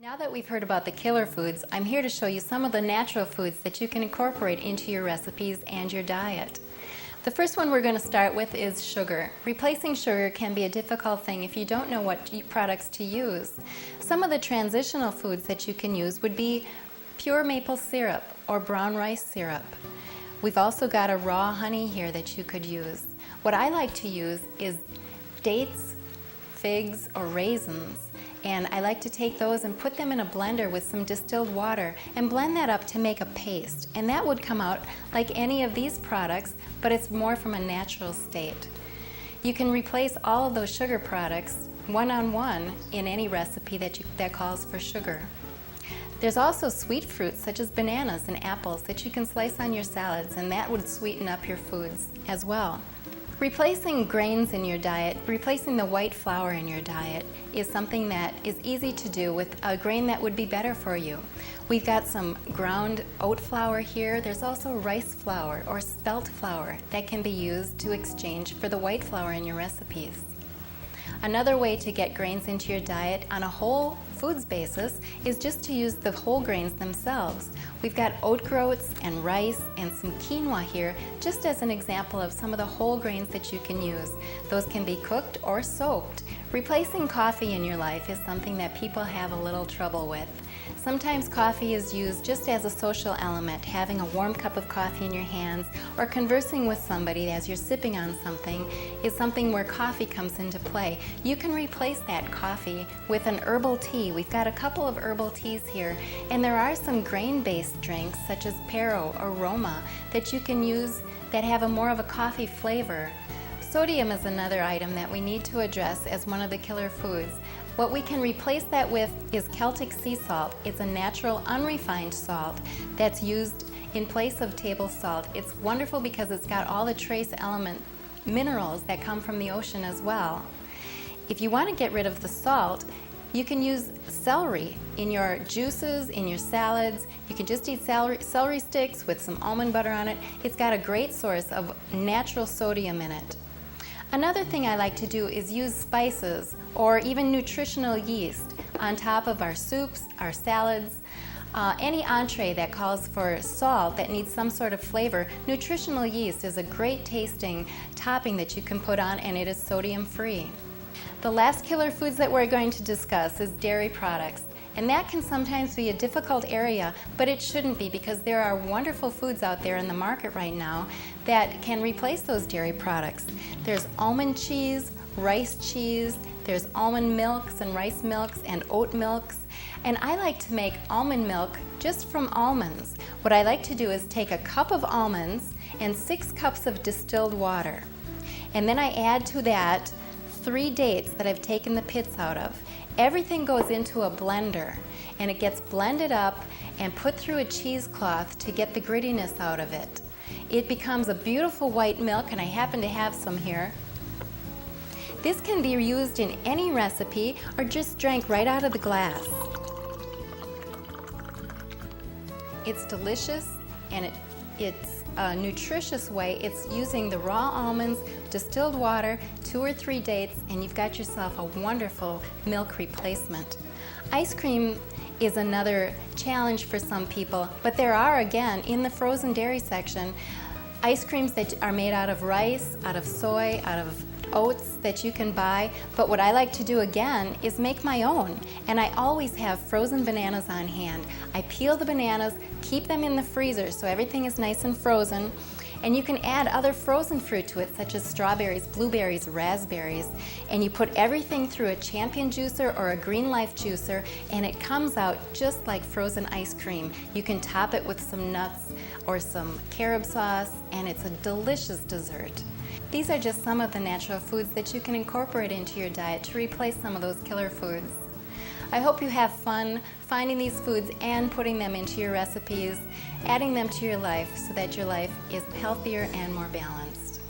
Now that we've heard about the killer foods, I'm here to show you some of the natural foods that you can incorporate into your recipes and your diet. The first one we're going to start with is sugar. Replacing sugar can be a difficult thing if you don't know what products to use. Some of the transitional foods that you can use would be pure maple syrup or brown rice syrup. We've also got a raw honey here that you could use. What I like to use is dates, figs, or raisins. And I like to take those and put them in a blender with some distilled water and blend that up to make a paste. And that would come out like any of these products, but it's more from a natural state. You can replace all of those sugar products one-on-one in any recipe that calls for sugar. There's also sweet fruits such as bananas and apples that you can slice on your salads, and that would sweeten up your foods as well. Replacing grains in your diet, replacing the white flour in your diet is something that is easy to do with a grain that would be better for you. We've got some ground oat flour here. There's also rice flour or spelt flour that can be used to exchange for the white flour in your recipes. Another way to get grains into your diet on a whole foods basis is just to use the whole grains themselves. We've got oat groats and rice and some quinoa here just as an example of some of the whole grains that you can use. Those can be cooked or soaked. Replacing coffee in your life is something that people have a little trouble with. Sometimes coffee is used just as a social element, having a warm cup of coffee in your hands or conversing with somebody as you're sipping on something is something where coffee comes into play. You can replace that coffee with an herbal tea. We've got a couple of herbal teas here, and there are some grain-based drinks such as Pero or Roma that you can use that have a more of a coffee flavor. Sodium is another item that we need to address as one of the killer foods. What we can replace that with is Celtic sea salt. It's a natural, unrefined salt that's used in place of table salt. It's wonderful because it's got all the trace element minerals that come from the ocean as well. If you want to get rid of the salt, you can use celery in your juices, in your salads. You can just eat celery sticks with some almond butter on it. It's got a great source of natural sodium in it. Another thing I like to do is use spices or even nutritional yeast on top of our soups, our salads, any entree that calls for salt that needs some sort of flavor. Nutritional yeast is a great tasting topping that you can put on, and it is sodium free. The last killer foods that we're going to discuss is dairy products. And that can sometimes be a difficult area, but it shouldn't be because there are wonderful foods out there in the market right now that can replace those dairy products. There's almond cheese, rice cheese, there's almond milks and rice milks and oat milks. And I like to make almond milk just from almonds. What I like to do is take a cup of almonds and 6 cups of distilled water. And then I add to that 3 dates that I've taken the pits out of. Everything goes into a blender and it gets blended up and put through a cheesecloth to get the grittiness out of it. It becomes a beautiful white milk, and I happen to have some here. This can be used in any recipe or just drank right out of the glass. It's delicious, and it's a nutritious way. It's using the raw almonds, distilled water, 2 or 3 dates, and you've got yourself a wonderful milk replacement. Ice cream is another challenge for some people, but there are, again, in the frozen dairy section, ice creams that are made out of rice, out of soy, out of oats that you can buy. But what I like to do again is make my own, and I always have frozen bananas on hand. I peel the bananas, keep them in the freezer so everything is nice and frozen, and you can add other frozen fruit to it such as strawberries, blueberries, raspberries, and you put everything through a Champion juicer or a Green Life juicer, and it comes out just like frozen ice cream. You can top it with some nuts or some carob sauce, and it's a delicious dessert. These are just some of the natural foods that you can incorporate into your diet to replace some of those killer foods. I hope you have fun finding these foods and putting them into your recipes, adding them to your life so that your life is healthier and more balanced.